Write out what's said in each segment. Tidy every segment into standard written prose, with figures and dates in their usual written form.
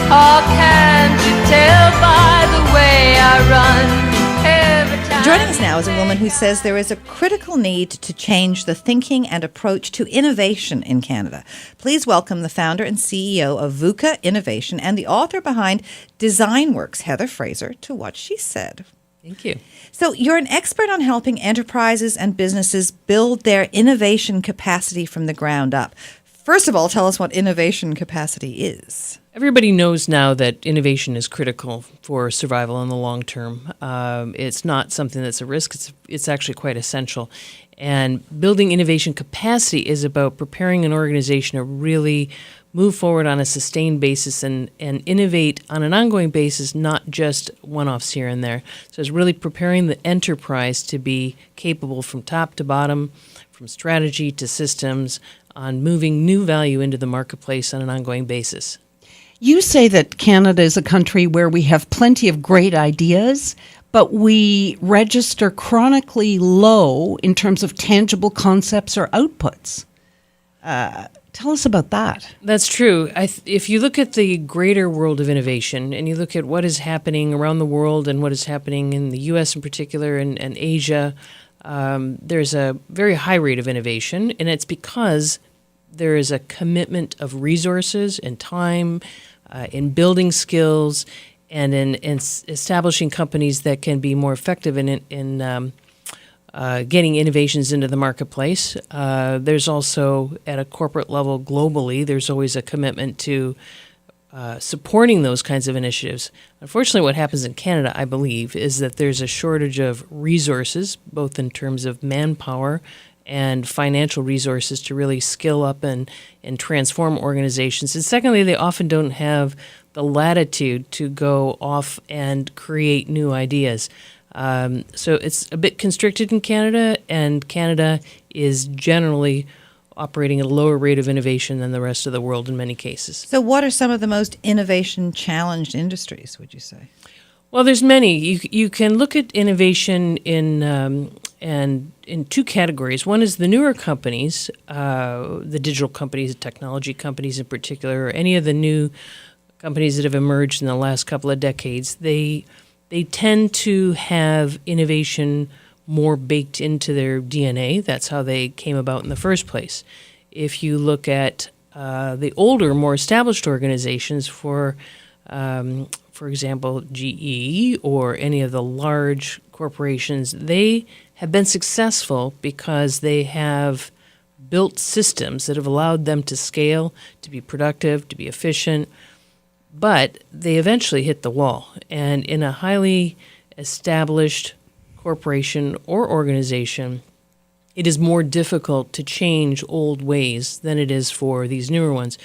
Oh, can't you tell by the way I run every time? Joining us now is a woman who says there is a critical need to change the thinking and approach to innovation in Canada. Please welcome the founder and CEO of VUCA Innovation and the author behind DesignWorks, Heather Fraser, to What She Said. Thank you. So you're an expert on helping enterprises and businesses build their innovation capacity from the ground up. First of all, tell us what innovation capacity is. Everybody knows now that innovation is critical for survival in the long term. It's not something that's a risk. It's actually quite essential. And building innovation capacity is about preparing an organization to really move forward on a sustained basis and innovate on an ongoing basis, not just one-offs here and there. So it's really preparing the enterprise to be capable from top to bottom, from strategy to systems, on moving new value into the marketplace on an ongoing basis. You say that Canada is a country where we have plenty of great ideas, but we register chronically low in terms of tangible concepts or outputs. Tell us about that. That's true. If you look at the greater world of innovation and you look at what is happening around the world and what is happening in the U.S. in particular and Asia, there's a very high rate of innovation, and it's because there is a commitment of resources and time in building skills and in establishing companies that can be more effective in getting innovations into the marketplace. There's also, at a corporate level globally, there's always a commitment to supporting those kinds of initiatives. Unfortunately, what happens in Canada, I believe, is that there's a shortage of resources, both in terms of manpower and financial resources to really skill up and transform organizations. And secondly, they often don't have the latitude to go off and create new ideas. So it's a bit constricted in Canada, and Canada is generally operating at a lower rate of innovation than the rest of the world in many cases. So what are some of the most innovation-challenged industries, would you say? Well, there's many. You can look at innovation in two categories. One is the newer companies, the digital companies, technology companies in particular, or any of the new companies that have emerged in the last couple of decades. They tend to have innovation more baked into their DNA. That's how they came about in the first place. If you look at the older, more established organizations, for example, GE or any of the large corporations, they have been successful because they have built systems that have allowed them to scale, to be productive, to be efficient, but they eventually hit the wall. And in a highly established corporation or organization, it is more difficult to change old ways than it is for these newer ones.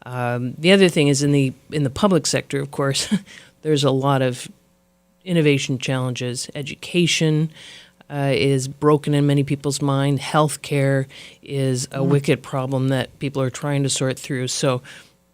The other thing is in the public sector, of course, there's a lot of innovation challenges. Education is broken in many people's mind. Healthcare is a wicked problem that people are trying to sort through. So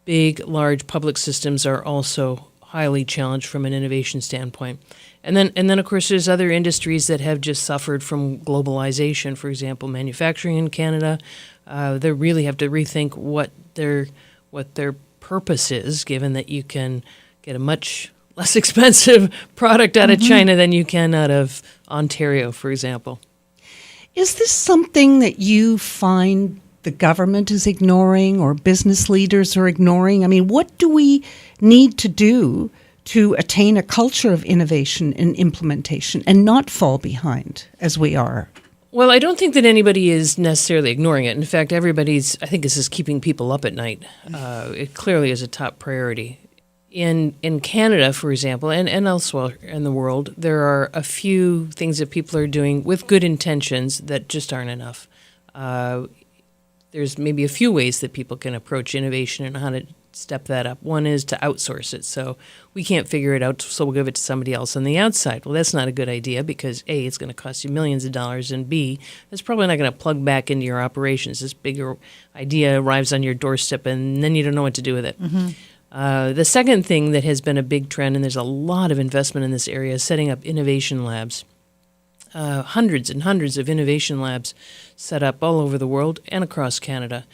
big, large public systems are also highly challenged from an innovation standpoint. And then of course, there's other industries that have just suffered from globalization. For example, manufacturing in Canada, they really have to rethink what their purpose is, given that you can get a much less expensive product out of China than you can out of Ontario, for example. Is this something that you find the government is ignoring or business leaders are ignoring? I mean, what do we need to do to attain a culture of innovation and implementation and not fall behind as we are? Well, I don't think that anybody is necessarily ignoring it. In fact, I think this is keeping people up at night. It clearly is a top priority. In Canada, for example, and elsewhere in the world, there are a few things that people are doing with good intentions that just aren't enough. There's maybe a few ways that people can approach innovation and how to step that up. One is to outsource it. So we can't figure it out, so we'll give it to somebody else on the outside. Well, that's not a good idea because A, it's going to cost you millions of dollars, and B, it's probably not going to plug back into your operations. This bigger idea arrives on your doorstep, and then you don't know what to do with it. The second thing that has been a big trend, and there's a lot of investment in this area, is setting up innovation labs. Hundreds and hundreds of innovation labs set up all over the world and across Canada.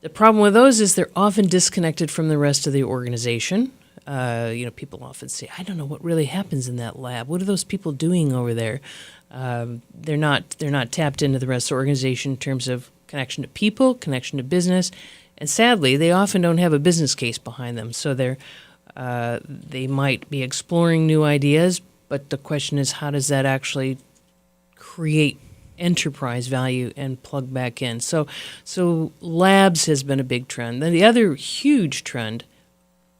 The problem with those is they're often disconnected from the rest of the organization. People often say, "I don't know what really happens in that lab. What are those people doing over there?" They're not tapped into the rest of the organization in terms of connection to people, connection to business, and sadly, they often don't have a business case behind them. So they might be exploring new ideas, but the question is, how does that actually create enterprise value and plug back in? So labs has been a big trend. Then the other huge trend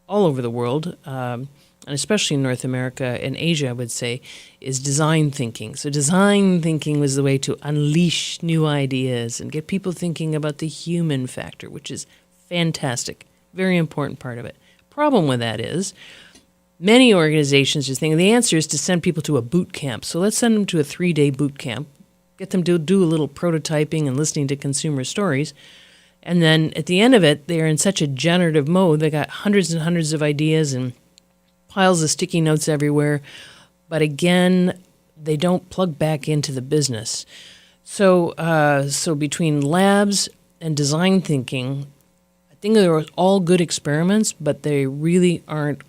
all over the world, and especially in North America and Asia, I would say, is design thinking. So design thinking was the way to unleash new ideas and get people thinking about the human factor, which is fantastic, very important part of it. Problem with that is many organizations just think the answer is to send people to a boot camp. So let's send them to a 3-day boot camp, get them to do a little prototyping and listening to consumer stories. And then at the end of it, they're in such a generative mode. They got hundreds and hundreds of ideas and piles of sticky notes everywhere. But again, they don't plug back into the business. So between labs and design thinking, I think they were all good experiments, but they really aren't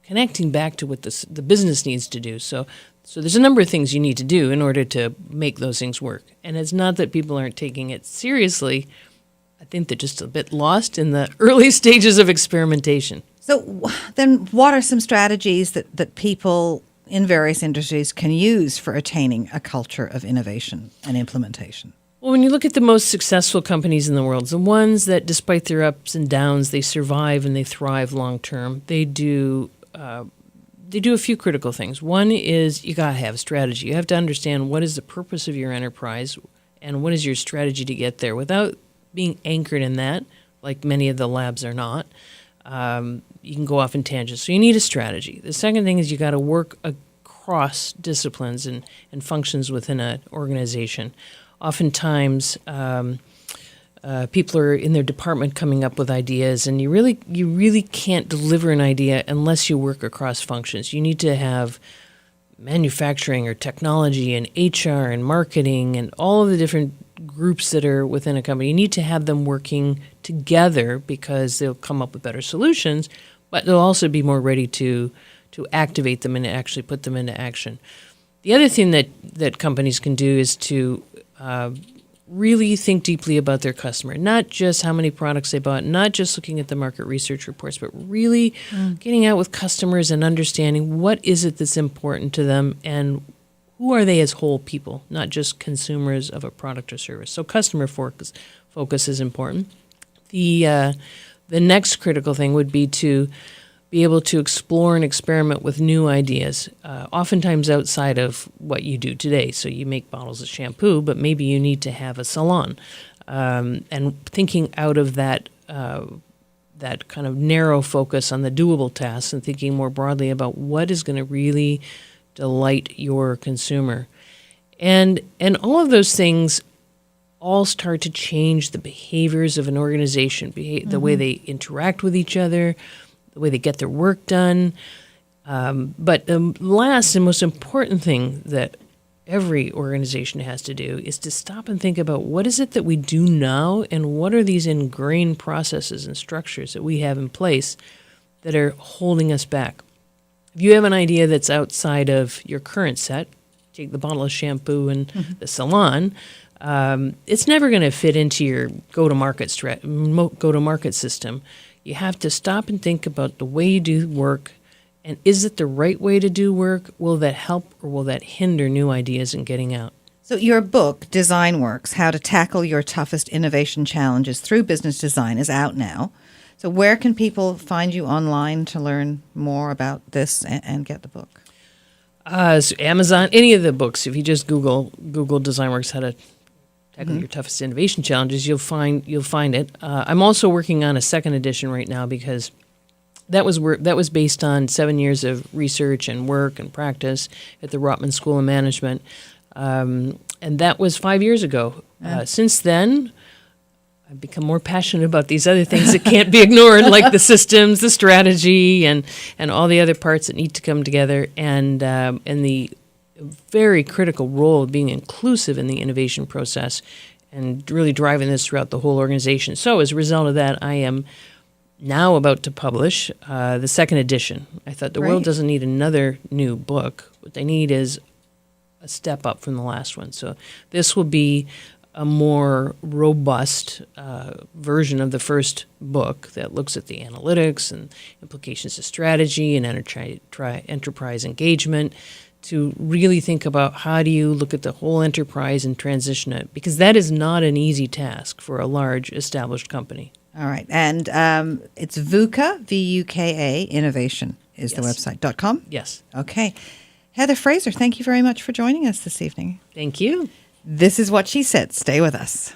connecting back to what the business needs to do. So there's a number of things you need to do in order to make those things work. And it's not that people aren't taking it seriously. I think they're just a bit lost in the early stages of experimentation. So then what are some strategies that people in various industries can use for attaining a culture of innovation and implementation? Well, when you look at the most successful companies in the world, the ones that despite their ups and downs, they survive and they thrive long term, they do a few critical things. One is you got to have a strategy. You have to understand what is the purpose of your enterprise and what is your strategy to get there without being anchored in that, like many of the labs are not. You can go off in tangents. So you need a strategy. The second thing is you got to work across disciplines and functions within an organization. Oftentimes, people are in their department coming up with ideas, and you really can't deliver an idea unless you work across functions. You need to have manufacturing or technology and HR and marketing and all of the different groups that are within a company. You need to have them working together because they'll come up with better solutions, but they'll also be more ready to activate them and actually put them into action. The other thing that companies can do is to really think deeply about their customer, not just how many products they bought, not just looking at the market research reports, but really getting out with customers and understanding what is it that's important to them and who are they as whole people, not just consumers of a product or service. So customer focus is important. The next critical thing would be to be able to explore and experiment with new ideas, oftentimes outside of what you do today. So you make bottles of shampoo, but maybe you need to have a salon. And thinking out of that kind of narrow focus on the doable tasks and thinking more broadly about what is going to really delight your consumer. And all of those things all start to change the behaviors of an organization, the way they interact with each other, the way they get their work done. But the last and most important thing that every organization has to do is to stop and think about what is it that we do now and what are these ingrained processes and structures that we have in place that are holding us back. If you have an idea that's outside of your current set, take the bottle of shampoo and the salon, it's never going to fit into your go-to-market system. You have to stop and think about the way you do work, and is it the right way to do work? Will that help or will that hinder new ideas in getting out? So your book, Design Works, How to Tackle Your Toughest Innovation Challenges Through Business Design, is out now. So where can people find you online to learn more about this and get the book? So Amazon, any of the books. If you just Google Design Works, How to Tackle Your Toughest Innovation Challenges, you'll find it. I'm also working on a second edition right now because that was based on 7 years of research and work and practice at the Rotman School of Management, and that was 5 years ago. Since then, I've become more passionate about these other things that can't be ignored, like the systems, the strategy, and all the other parts that need to come together, and the very critical role of being inclusive in the innovation process and really driving this throughout the whole organization. So as a result of that, I am now about to publish the second edition. I thought the world Great. doesn't need another new book. What they need is a step up from the last one. So this will be a more robust version of the first book that looks at the analytics and implications of strategy and enterprise engagement, to really think about how do you look at the whole enterprise and transition it, because that is not an easy task for a large established company. All right. And it's VUCA, VUKA, Innovation is the Yes. website, .com? Yes. Okay. Heather Fraser, thank you very much for joining us this evening. Thank you. This is What She Said. Stay with us.